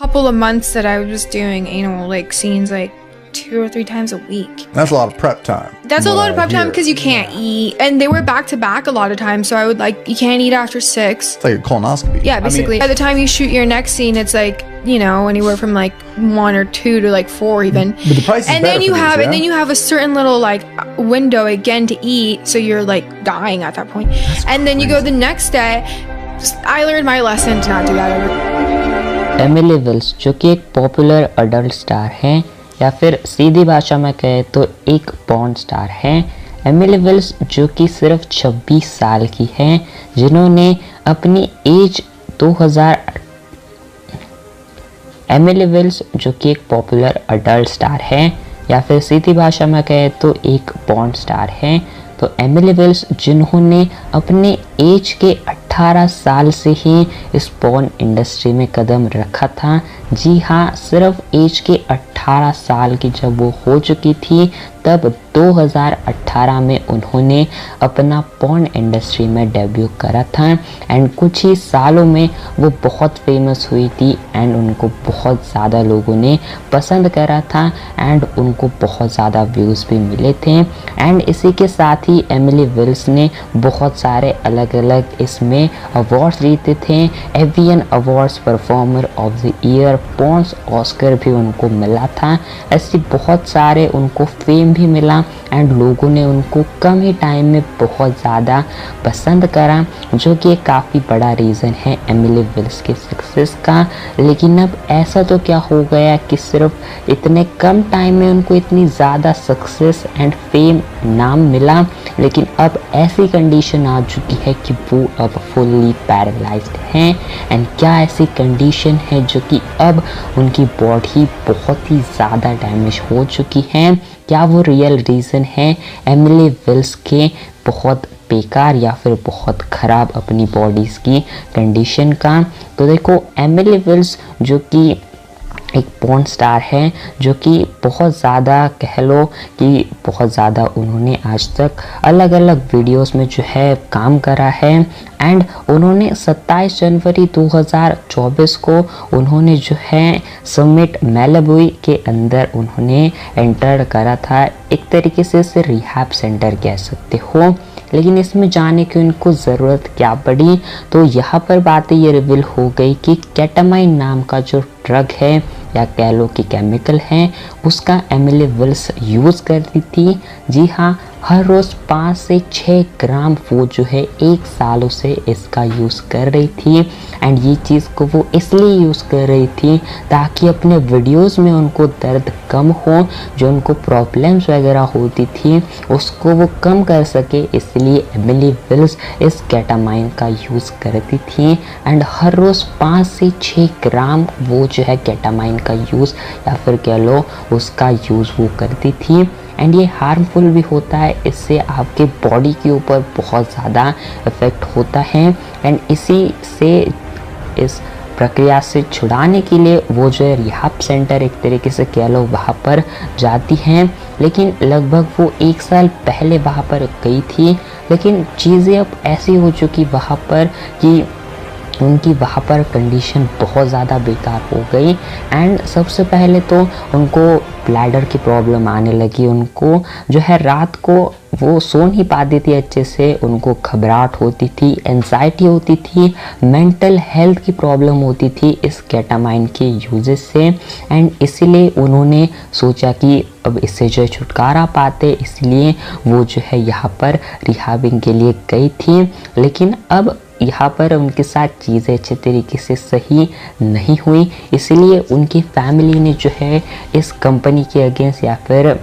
couple of months that I was doing anal scenes 2 or 3 times a week. That's a lot of prep time. That's a lot of prep time because you can't eat, and they were back to back a lot of times. So I would you can't eat after 6. It's like a colonoscopy. Yeah, basically. By the time you shoot your next scene, it's anywhere from 1 or 2 to 4 even. But the price is and better then you for have these, and then you have a certain little window again to eat, so you're dying at that point. And then you go the next day. I learned my lesson to not do that ever. Emily Wills जो कि एक popular adult star हैं, या फिर सीधी भाषा में कहे तो एक पॉर्न स्टार हैं। एमिली विल्स जो कि सिर्फ 26 साल की हैं, जिन्होंने अपनी एज 2000। एमिली विल्स जो कि एक पॉपुलर अडल्ट स्टार हैं, या फिर सीधी भाषा में कहे तो एक पॉर्न स्टार हैं। तो एमिली विल्स जिन्होंने अपने एज के 18 साल से ही इस पॉर्न इंडस्ट्री में कदम रखा था। जी हाँ, सिर्फ एज के 18 साल की जब वो हो चुकी थी, तब 2018 में उन्होंने अपना पॉर्न इंडस्ट्री में डेब्यू करा था। एंड कुछ ही सालों में वो बहुत फेमस हुई थी एंड उनको बहुत ज़्यादा लोगों ने पसंद करा था एंड उनको बहुत ज़्यादा व्यूज़ भी मिले थे। एंड इसी के साथ ही एमिली विल्स ने बहुत सारे अलग अलग इसमें अवार्ड्स जीते थे। AVN awards performer of the year, porn's Oscar भी उनको मिला था। ऐसे बहुत सारे उनको फेम भी मिला एंड लोगों ने उनको कम ही टाइम में बहुत ज़्यादा पसंद करा, जो कि एक काफ़ी बड़ा रीज़न है एमिली विल्स के सक्सेस का। लेकिन अब ऐसा तो क्या हो गया कि सिर्फ इतने कम टाइम में उनको इतनी ज़्यादा सक्सेस एंड फेम नाम मिला, लेकिन अब ऐसी कंडीशन आ चुकी है कि वो अब फुल्ली पैरालाइज्ड हैं। एंड क्या ऐसी कंडीशन है जो कि अब उनकी बॉडी बहुत ही ज़्यादा डैमेज हो चुकी है? क्या वो रियल रीज़न है एमिली विल्स के बहुत बेकार या फिर बहुत ख़राब अपनी बॉडीज़ की कंडीशन का? तो देखो, एमिली विल्स जो कि एक पॉर्न स्टार है, जो कि बहुत ज़्यादा कह लो कि बहुत ज़्यादा उन्होंने आज तक अलग अलग वीडियोस में जो है काम करा है। एंड उन्होंने 27 जनवरी 2024 को उन्होंने जो है समिट मैलिबू के अंदर उन्होंने एंटर करा था। एक तरीके से इसे रिहैब सेंटर कह सकते हो। लेकिन इसमें जाने की उनको ज़रूरत क्या पड़ी? तो यहाँ पर बातें ये रिवील हो गई कि केटामाइन नाम का जो ड्रग है या कह लो कि केमिकल है, उसका एमिली विल्स यूज़ करती थी। जी हाँ, हर रोज़ 5 से 6 ग्राम वो जो है 1 सालों से इसका यूज़ कर रही थी। एंड ये चीज़ को वो इसलिए यूज़ कर रही थी ताकि अपने वीडियोस में उनको दर्द कम हो, जो उनको प्रॉब्लम्स वगैरह होती थी उसको वो कम कर सके। इसलिए एमिली विल्स इस केटामाइन का यूज़ करती थी एंड हर रोज़ 5 से 6 ग्राम वो जो है केटामाइन का यूज़ या फिर कह लो उसका यूज़ वो करती थी। एंड ये हार्मफुल भी होता है, इससे आपके बॉडी के ऊपर बहुत ज़्यादा इफ़ेक्ट होता है। एंड इसी से इस प्रक्रिया से छुड़ाने के लिए वो जो है रिहैब सेंटर एक तरीके से कह लो वहाँ पर जाती हैं। लेकिन लगभग वो 1 साल पहले वहाँ पर गई थी, लेकिन चीज़ें अब ऐसी हो चुकी वहाँ पर कि उनकी वहाँ पर कंडीशन बहुत ज़्यादा बेकार हो गई। एंड सबसे पहले तो उनको ब्लैडर की प्रॉब्लम आने लगी। उनको जो है रात को वो सो नहीं पाती थी अच्छे से, उनको घबराहट होती थी, एंजाइटी होती थी, मेंटल हेल्थ की प्रॉब्लम होती थी इस केटामाइन के यूजेस से। एंड इसीलिए उन्होंने सोचा कि अब इससे जो है छुटकारा पाते, इसलिए वो जो है यहाँ पर रिहैबिंग के लिए गई थी। लेकिन अब यहाँ पर उनके साथ चीज़ें अच्छे तरीके से सही नहीं हुई, इसलिए उनकी फैमिली ने जो है इस कंपनी के अगेंस्ट या फिर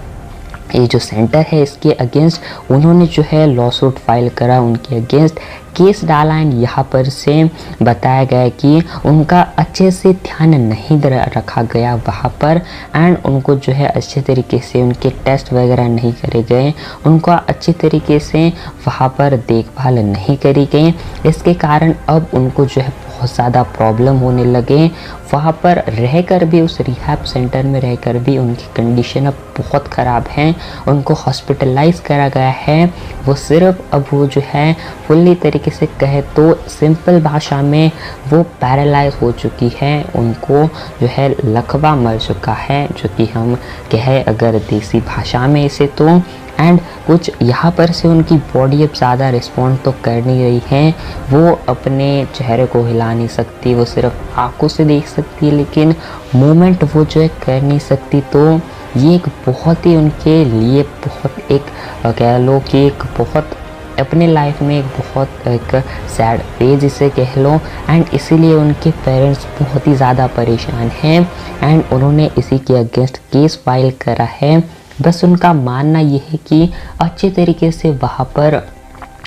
ये जो सेंटर है इसके अगेंस्ट उन्होंने जो है लॉसूट फाइल करा, उनके अगेंस्ट केस डाला। एंड यहाँ पर से बताया गया कि उनका अच्छे से ध्यान नहीं रखा गया वहाँ पर, एंड उनको जो है अच्छे तरीके से उनके टेस्ट वगैरह नहीं करे गए, उनको अच्छे तरीके से वहाँ पर देखभाल नहीं करी गई। इसके कारण अब उनको जो है बहुत ज़्यादा प्रॉब्लम होने लगे। वहाँ पर रहकर भी, उस रिहैब सेंटर में रहकर भी उनकी कंडीशन अब बहुत ख़राब है। उनको हॉस्पिटलाइज करा गया है। वो सिर्फ अब वो जो है फुल्ली तरीके से कहे तो सिंपल भाषा में वो पैरालाइज हो चुकी है। उनको जो है लकवा मर चुका है, जो कि हम कहे अगर देसी भाषा में इसे तो। एंड कुछ यहाँ पर से उनकी बॉडी अब ज़्यादा रिस्पॉन्ड तो कर नहीं रही है। वो अपने चेहरे को हिला नहीं सकती, वो सिर्फ आंखों से देख सकती है, लेकिन मूवमेंट वो जो है कर नहीं सकती। तो ये एक बहुत ही उनके लिए बहुत एक कह लो कि एक बहुत अपने लाइफ में एक बहुत एक सैड फेज इसे कह लो। एंड इसीलिए उनके पेरेंट्स बहुत ही ज़्यादा परेशान हैं एंड उन्होंने इसी के अगेंस्ट केस फाइल करा है। बस उनका मानना ये है कि अच्छे तरीके से वहाँ पर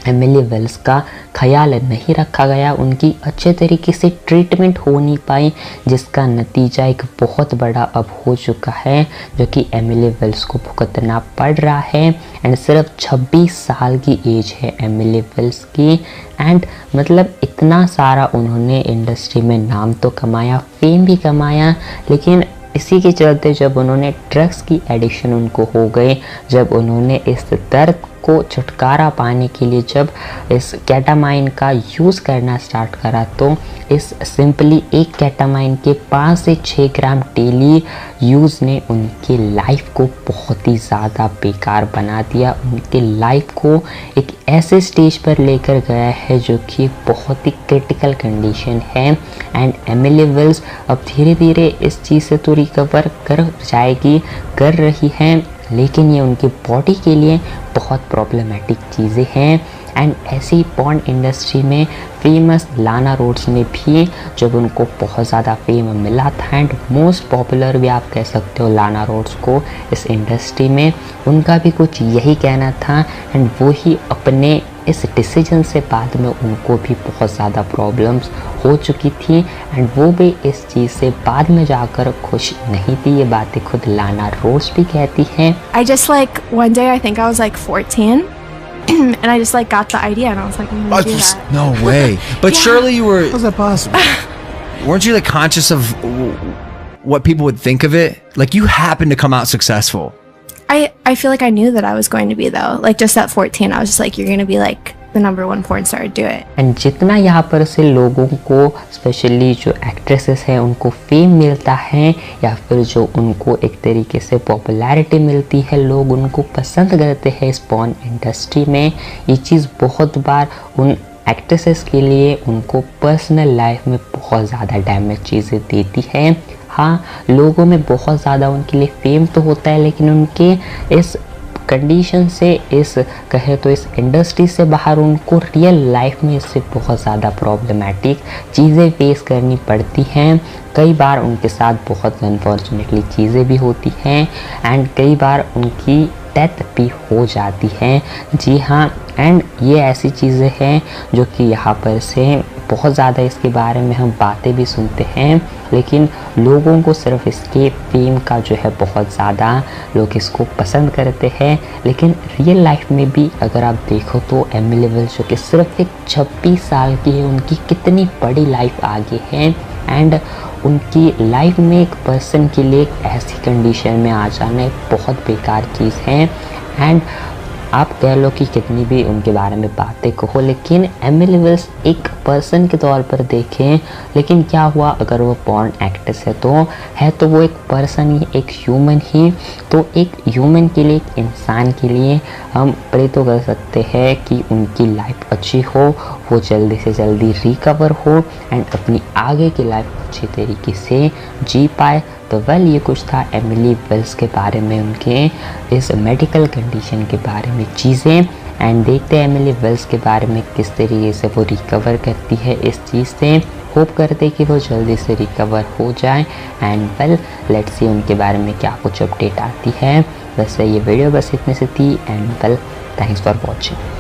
एमिली वेल्स का ख्याल नहीं रखा गया, उनकी अच्छे तरीके से ट्रीटमेंट हो नहीं पाई, जिसका नतीजा एक बहुत बड़ा अब हो चुका है, जो कि एमिली वेल्स को भुगतना पड़ रहा है। एंड सिर्फ 26 साल की एज है एमिली वेल्स की। एंड मतलब इतना सारा उन्होंने इंडस्ट्री में नाम तो कमाया, फेम भी कमाया, लेकिन इसी के चलते जब उन्होंने ड्रग्स की एडिक्शन उनको हो गए, जब उन्होंने इस दर्द को छुटकारा पाने के लिए जब इस केटामाइन का यूज़ करना स्टार्ट करा, तो इस सिंपली एक केटामाइन के 5 से 6 ग्राम डेली यूज़ ने उनकी लाइफ को बहुत ही ज़्यादा बेकार बना दिया। उनके लाइफ को एक ऐसे स्टेज पर लेकर गया है जो कि बहुत ही क्रिटिकल कंडीशन है। एंड एमिली वेल्स अब धीरे धीरे इस चीज़ से तो रिकवर कर जाएगी, कर रही है, लेकिन ये उनकी बॉडी के लिए बहुत प्रॉब्लमेटिक चीज़ें हैं। एंड ऐसी पॉर्न इंडस्ट्री में फेमस लाना रोड्स में भी जब उनको बहुत ज़्यादा फेम मिला था, एंड मोस्ट पॉपुलर भी आप कह सकते हो लाना रोड्स को इस इंडस्ट्री में, उनका भी कुछ यही कहना था। एंड वो ही अपने इस डिसीजन से बाद में उनको भी बहुत ज़्यादा प्रॉब्लम्स हो चुकी थी, एंड वो भी इस चीज़ से बाद में जाकर खुश नहीं थी। ये बातें खुद लाना रोड्स भी कहती हैं। I just like one day I think I was like 14 and I just like got the idea and I was like, I'm gonna do that. No way. But Yeah. surely you were, How's that possible? weren't you like conscious of what people would think of it? Like you happened to come out successful. I feel like I knew that I was going to be though. Like just at 14 I was just like, you're gonna be like the #1 porn star, do it. And जितना यहाँ पर से लोगों को specially जो actresses हैं उनको fame मिलता है या फिर जो उनको एक तरीके से पॉपुलैरिटी मिलती है, लोग उनको पसंद करते हैं इस पॉर्न इंडस्ट्री में, ये चीज़ बहुत बार उन एक्ट्रेसेस के लिए उनको पर्सनल लाइफ में बहुत ज़्यादा डैमेज चीज़ें देती है। हाँ, लोगों में बहुत ज़्यादा उनके लिए फेम तो होता है, लेकिन उनके इस कंडीशन से, इस कहे तो इस इंडस्ट्री से बाहर उनको रियल लाइफ में इससे बहुत ज़्यादा प्रॉब्लमेटिक चीज़ें फेस करनी पड़ती हैं। कई बार उनके साथ बहुत अनफॉर्चुनेटली चीज़ें भी होती हैं एंड कई बार उनकी डेथ भी हो जाती है। जी हाँ, एंड ये ऐसी चीज़ें हैं जो कि यहाँ पर से बहुत ज़्यादा इसके बारे में हम बातें भी सुनते हैं, लेकिन लोगों को सिर्फ इसके फेम का जो है बहुत ज़्यादा लोग इसको पसंद करते हैं। लेकिन रियल लाइफ में भी अगर आप देखो तो एमिली वेल्स जो कि सिर्फ एक 26 साल की है, उनकी कितनी बड़ी लाइफ आगे है। एंड उनकी लाइफ में एक पर्सन के लिए एक ऐसी कंडीशन में आ जाना एक बहुत बेकार चीज़ है। एंड आप कह लो कि कितनी भी उनके बारे में बातें कहो, लेकिन एमिली वेल्स एक पर्सन के तौर पर देखें, लेकिन क्या हुआ अगर वो पॉर्न एक्ट्रेस है तो वो एक पर्सन ही, एक ह्यूमन ही। तो एक ह्यूमन के लिए, एक इंसान के लिए हम प्रे तो कर सकते हैं कि उनकी लाइफ अच्छी हो, वो जल्दी से जल्दी रिकवर हो एंड अपनी आगे की लाइफ अच्छी तरीके से जी पाए। तो वेल, ये कुछ था एमिली वेल्स के बारे में, उनके इस मेडिकल कंडीशन के बारे में चीज़ें। एंड देखते हैं एमिली वेल्स के बारे में किस तरीके से वो रिकवर करती है इस चीज़ से। होप करते कि वो जल्दी से रिकवर हो जाए। एंड वेल, लेट्स सी उनके बारे में क्या कुछ अपडेट आती है। वैसे ये वीडियो बस इतने से थी। And well, thanks for watching.